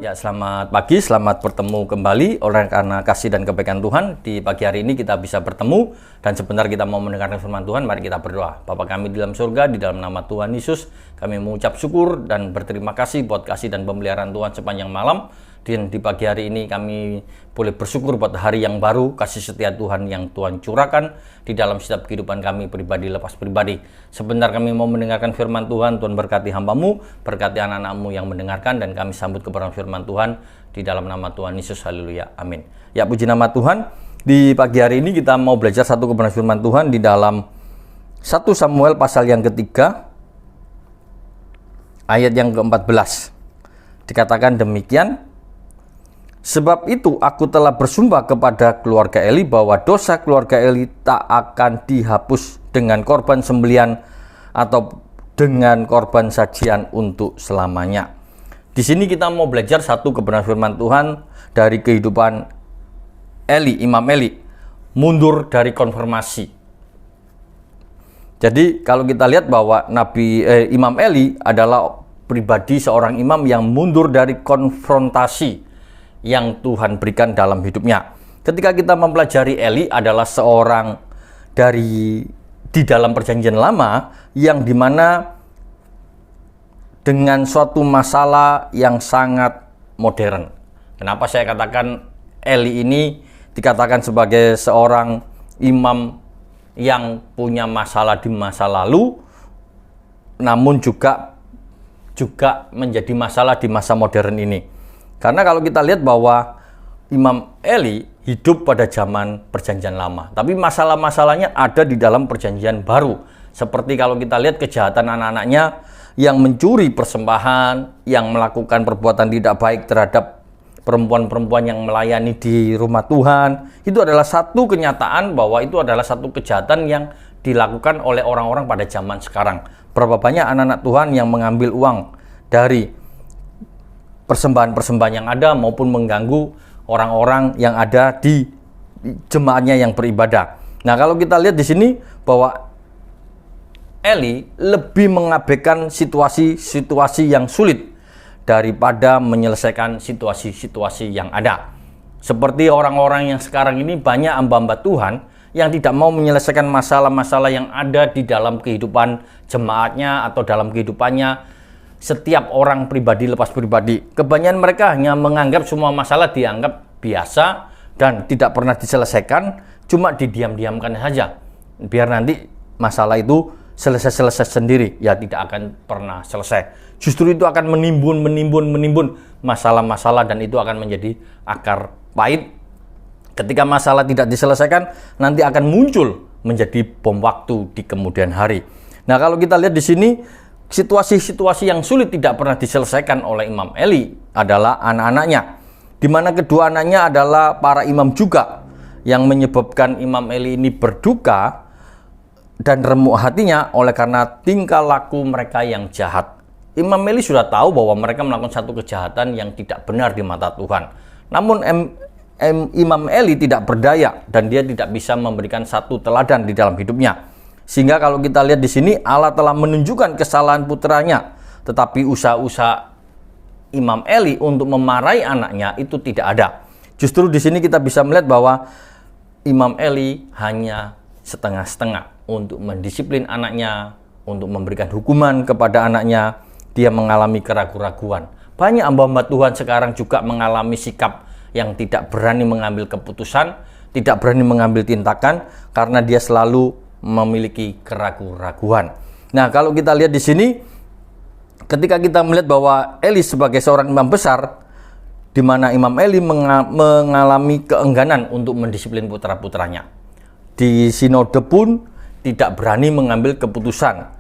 Ya, selamat pagi, selamat bertemu kembali. Oleh karena kasih dan kebaikan Tuhan, di pagi hari ini kita bisa bertemu dan sebentar kita mau mendengarkan firman Tuhan. Mari kita berdoa. Bapa kami di dalam surga, di dalam nama Tuhan Yesus, kami mengucap syukur dan berterima kasih buat kasih dan pemeliharaan Tuhan sepanjang malam. Dan di pagi hari ini kami boleh bersyukur buat hari yang baru, kasih setia Tuhan yang Tuhan curahkan di dalam setiap kehidupan kami pribadi lepas pribadi. Sebentar kami mau mendengarkan firman Tuhan. Tuhan berkati hamba-Mu, berkati anak-anak-Mu yang mendengarkan, dan kami sambut kebenaran firman Tuhan di dalam nama Tuhan Yesus. Haleluya, amin. Ya, puji nama Tuhan. Di pagi hari ini kita mau belajar satu kebenaran firman Tuhan di dalam 1 Samuel pasal yang ketiga ayat yang ke-14. Dikatakan demikian, sebab itu aku telah bersumpah kepada keluarga Eli bahwa dosa keluarga Eli tak akan dihapus dengan korban sembelian atau dengan korban sajian untuk selamanya. Di sini kita mau belajar satu kebenaran firman Tuhan dari kehidupan Eli, Imam Eli, mundur dari konfirmasi. Jadi kalau kita lihat bahwa Imam Eli adalah pribadi seorang imam yang mundur dari konfrontasi yang Tuhan berikan dalam hidupnya. Ketika kita mempelajari Eli adalah seorang di dalam perjanjian lama yang dimana dengan suatu masalah yang sangat modern. Kenapa saya katakan Eli ini dikatakan sebagai seorang imam yang punya masalah di masa lalu, namun juga menjadi masalah di masa modern ini. Karena kalau kita lihat bahwa Imam Eli hidup pada zaman perjanjian lama, tapi masalah-masalahnya ada di dalam perjanjian baru. Seperti kalau kita lihat kejahatan anak-anaknya yang mencuri persembahan, yang melakukan perbuatan tidak baik terhadap perempuan-perempuan yang melayani di rumah Tuhan. Itu adalah satu kenyataan bahwa itu adalah satu kejahatan yang dilakukan oleh orang-orang pada zaman sekarang. Berapa banyak anak-anak Tuhan yang mengambil uang dari persembahan-persembahan yang ada maupun mengganggu orang-orang yang ada di jemaatnya yang beribadah. Nah, kalau kita lihat di sini bahwa Eli lebih mengabaikan situasi-situasi yang sulit daripada menyelesaikan situasi-situasi yang ada. Seperti orang-orang yang sekarang ini banyak hamba-hamba Tuhan yang tidak mau menyelesaikan masalah-masalah yang ada di dalam kehidupan jemaatnya atau dalam kehidupannya setiap orang pribadi lepas pribadi. Kebanyakan mereka hanya menganggap semua masalah dianggap biasa dan tidak pernah diselesaikan, cuma didiam-diamkan saja. Biar nanti masalah itu selesai sendiri, ya tidak akan pernah selesai. Justru itu akan menimbun masalah-masalah dan itu akan menjadi akar pahit. Ketika masalah tidak diselesaikan, nanti akan muncul menjadi bom waktu di kemudian hari. Nah, kalau kita lihat di sini, situasi-situasi yang sulit tidak pernah diselesaikan oleh Imam Eli adalah anak-anaknya, di mana kedua anaknya adalah para imam juga, yang menyebabkan Imam Eli ini berduka dan remuk hatinya oleh karena tingkah laku mereka yang jahat. Imam Eli sudah tahu bahwa mereka melakukan satu kejahatan yang tidak benar di mata Tuhan. Namun Imam Eli tidak berdaya dan dia tidak bisa memberikan satu teladan di dalam hidupnya. Sehingga kalau kita lihat di sini, Allah telah menunjukkan kesalahan putranya, tetapi usaha-usaha Imam Eli untuk memarahi anaknya itu tidak ada. Justru di sini kita bisa melihat bahwa Imam Eli hanya setengah-setengah untuk mendisiplin anaknya, untuk memberikan hukuman kepada anaknya. Dia mengalami keraguan-raguan. Banyak hamba-hamba Tuhan sekarang juga mengalami sikap yang tidak berani mengambil keputusan, tidak berani mengambil tindakan karena dia selalu memiliki keraguan-raguan. Nah, kalau kita lihat di sini, ketika kita melihat bahwa Eli sebagai seorang imam besar, di mana Imam Eli mengalami keengganan untuk mendisiplin putra-putranya. Di sinode pun tidak berani mengambil keputusan.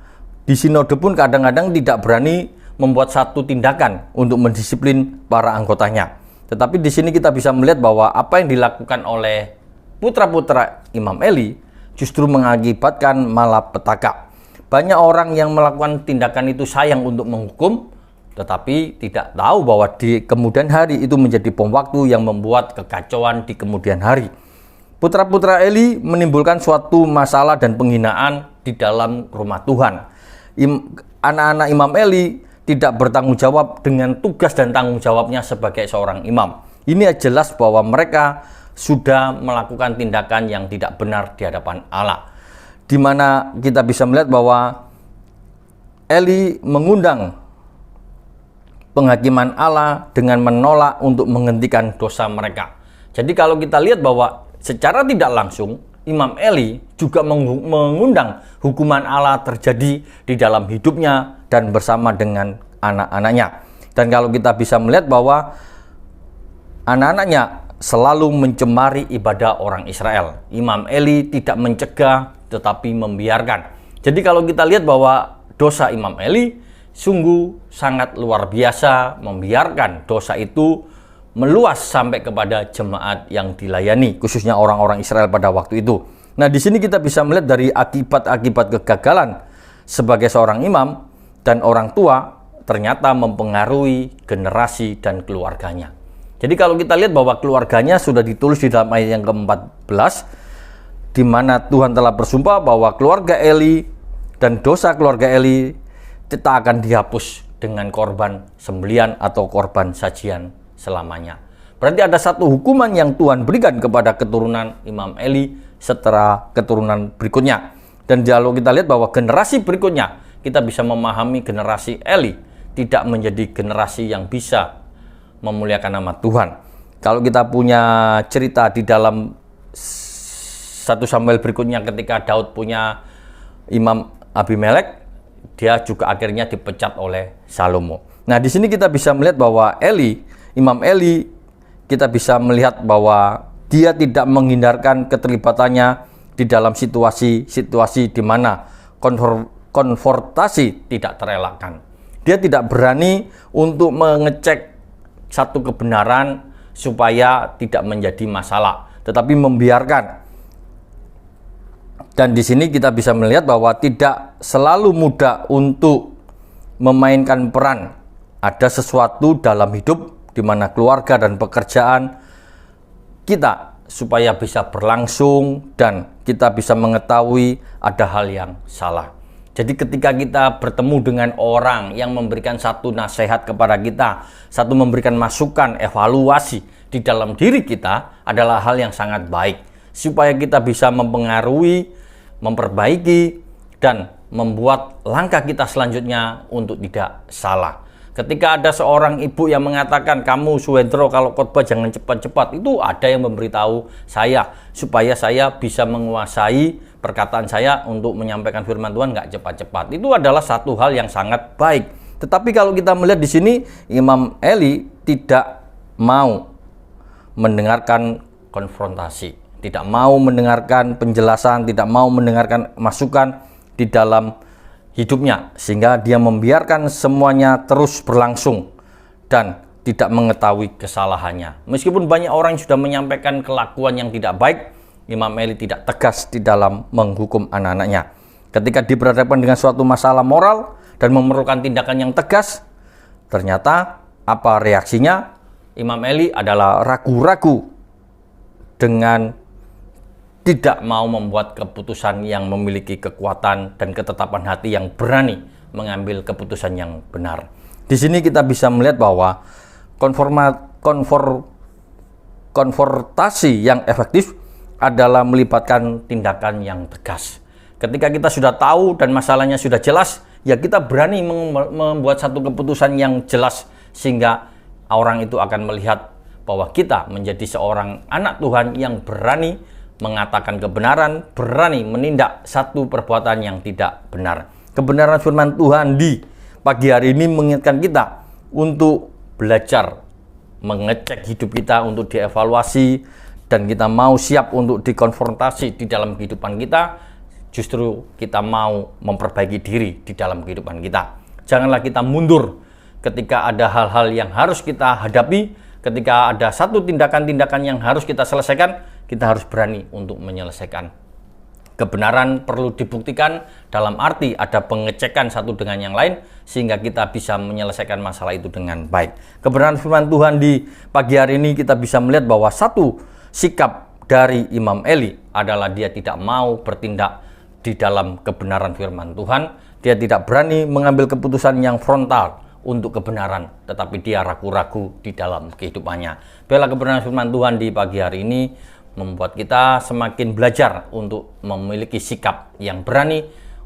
Di sinode pun kadang-kadang tidak berani membuat satu tindakan untuk mendisiplin para anggotanya. Tetapi di sini kita bisa melihat bahwa apa yang dilakukan oleh putra-putra Imam Eli justru mengakibatkan malapetaka. Banyak orang yang melakukan tindakan itu sayang untuk menghukum, tetapi tidak tahu bahwa di kemudian hari itu menjadi bom waktu yang membuat kekacauan di kemudian hari. Putra-putra Eli menimbulkan suatu masalah dan penghinaan di dalam rumah Tuhan. Anak-anak Imam Eli tidak bertanggung jawab dengan tugas dan tanggung jawabnya sebagai seorang imam. Ini jelas bahwa mereka sudah melakukan tindakan yang tidak benar di hadapan Allah. Di mana kita bisa melihat bahwa Eli mengundang penghakiman Allah dengan menolak untuk menghentikan dosa mereka. Jadi kalau kita lihat bahwa secara tidak langsung Imam Eli juga mengundang hukuman Allah terjadi di dalam hidupnya dan bersama dengan anak-anaknya. Dan kalau kita bisa melihat bahwa anak-anaknya selalu mencemari ibadah orang Israel, Imam Eli tidak mencegah tetapi membiarkan. Jadi kalau kita lihat bahwa dosa Imam Eli sungguh sangat luar biasa, membiarkan dosa itu meluas sampai kepada jemaat yang dilayani, khususnya orang-orang Israel pada waktu itu. Nah, di sini kita bisa melihat dari akibat-akibat kegagalan sebagai seorang imam dan orang tua ternyata mempengaruhi generasi dan keluarganya. Jadi kalau kita lihat bahwa keluarganya sudah ditulis di dalam ayat yang ke-14, di mana Tuhan telah bersumpah bahwa keluarga Eli dan dosa keluarga Eli tak akan dihapus dengan korban sembelian atau korban sajian selamanya. Berarti ada satu hukuman yang Tuhan berikan kepada keturunan Imam Eli setelah keturunan berikutnya. Dan kalau kita lihat bahwa generasi berikutnya, kita bisa memahami generasi Eli tidak menjadi generasi yang bisa memuliakan nama Tuhan. Kalau kita punya cerita di dalam 1 Samuel berikutnya ketika Daud punya Imam Abimelek, dia juga akhirnya dipecat oleh Salomo. Nah, di sini kita bisa melihat bahwa Imam Eli, kita bisa melihat bahwa dia tidak menghindarkan keterlibatannya di dalam situasi-situasi di mana konfrontasi tidak terelakkan. Dia tidak berani untuk mengecek satu kebenaran supaya tidak menjadi masalah, tetapi membiarkan. Dan di sini kita bisa melihat bahwa tidak selalu mudah untuk memainkan peran. Ada sesuatu dalam hidup di mana keluarga dan pekerjaan kita supaya bisa berlangsung dan kita bisa mengetahui ada hal yang salah. Jadi ketika kita bertemu dengan orang yang memberikan satu nasihat kepada kita, satu memberikan masukan, evaluasi di dalam diri kita adalah hal yang sangat baik. Supaya kita bisa mempengaruhi, memperbaiki, dan membuat langkah kita selanjutnya untuk tidak salah. Ketika ada seorang ibu yang mengatakan, kamu Suhendro kalau khotbah jangan cepat-cepat, itu ada yang memberitahu saya supaya saya bisa menguasai perkataan saya untuk menyampaikan firman Tuhan nggak cepat-cepat. Itu adalah satu hal yang sangat baik. Tetapi kalau kita melihat di sini, Imam Eli tidak mau mendengarkan konfrontasi, tidak mau mendengarkan penjelasan, tidak mau mendengarkan masukan di dalam hidupnya, sehingga dia membiarkan semuanya terus berlangsung dan tidak mengetahui kesalahannya. Meskipun banyak orang yang sudah menyampaikan kelakuan yang tidak baik, Imam Eli tidak tegas di dalam menghukum anak-anaknya. Ketika diberhadapkan dengan suatu masalah moral dan memerlukan tindakan yang tegas, ternyata apa reaksinya? Imam Eli adalah ragu-ragu dengan tidak mau membuat keputusan yang memiliki kekuatan dan ketetapan hati yang berani mengambil keputusan yang benar. Di sini kita bisa melihat bahwa konfrontasi yang efektif adalah melibatkan tindakan yang tegas. Ketika kita sudah tahu dan masalahnya sudah jelas, ya kita berani membuat satu keputusan yang jelas sehingga orang itu akan melihat bahwa kita menjadi seorang anak Tuhan yang berani mengatakan kebenaran, berani menindak satu perbuatan yang tidak benar. Kebenaran firman Tuhan di pagi hari ini mengingatkan kita untuk belajar mengecek hidup kita, untuk dievaluasi, dan kita mau siap untuk dikonfrontasi di dalam kehidupan kita. Justru kita mau memperbaiki diri di dalam kehidupan kita. Janganlah kita mundur ketika ada hal-hal yang harus kita hadapi, ketika ada satu tindakan-tindakan yang harus kita selesaikan. Kita harus berani untuk menyelesaikan. Kebenaran perlu dibuktikan dalam arti ada pengecekan satu dengan yang lain sehingga kita bisa menyelesaikan masalah itu dengan baik. Kebenaran firman Tuhan di pagi hari ini kita bisa melihat bahwa satu sikap dari Imam Eli adalah dia tidak mau bertindak di dalam kebenaran firman Tuhan. Dia tidak berani mengambil keputusan yang frontal untuk kebenaran, tetapi dia ragu-ragu di dalam kehidupannya. Biarlah kebenaran firman Tuhan di pagi hari ini membuat kita semakin belajar untuk memiliki sikap yang berani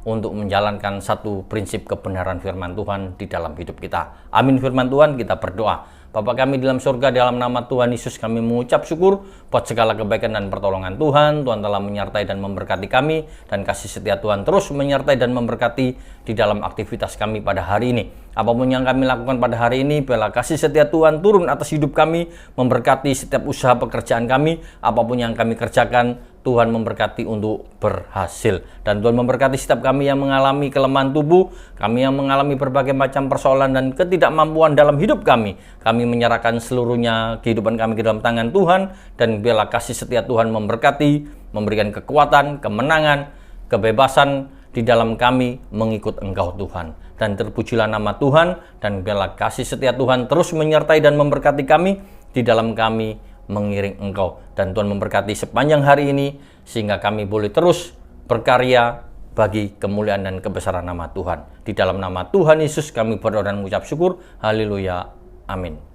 untuk menjalankan satu prinsip kebenaran firman Tuhan di dalam hidup kita. Amin firman Tuhan, kita berdoa. Bapa kami di dalam surga, dalam nama Tuhan Yesus kami mengucap syukur buat segala kebaikan dan pertolongan Tuhan. Tuhan telah menyertai dan memberkati kami, dan kasih setia Tuhan terus menyertai dan memberkati di dalam aktivitas kami pada hari ini. Apapun yang kami lakukan pada hari ini, biarlah kasih setia Tuhan turun atas hidup kami, memberkati setiap usaha pekerjaan kami. Apapun yang kami kerjakan, Tuhan memberkati untuk berhasil. Dan Tuhan memberkati setiap kami yang mengalami kelemahan tubuh, kami yang mengalami berbagai macam persoalan dan ketidakmampuan dalam hidup kami. Kami menyerahkan seluruhnya kehidupan kami ke dalam tangan Tuhan, dan biarlah kasih setia Tuhan memberkati, memberikan kekuatan, kemenangan, kebebasan di dalam kami mengikut Engkau Tuhan. Dan terpujilah nama Tuhan, dan biarlah kasih setia Tuhan terus menyertai dan memberkati kami di dalam kami mengiring Engkau. Dan Tuhan memberkati sepanjang hari ini sehingga kami boleh terus berkarya bagi kemuliaan dan kebesaran nama Tuhan. Di dalam nama Tuhan Yesus kami berdoa dan mengucap syukur. Haleluya. Amin.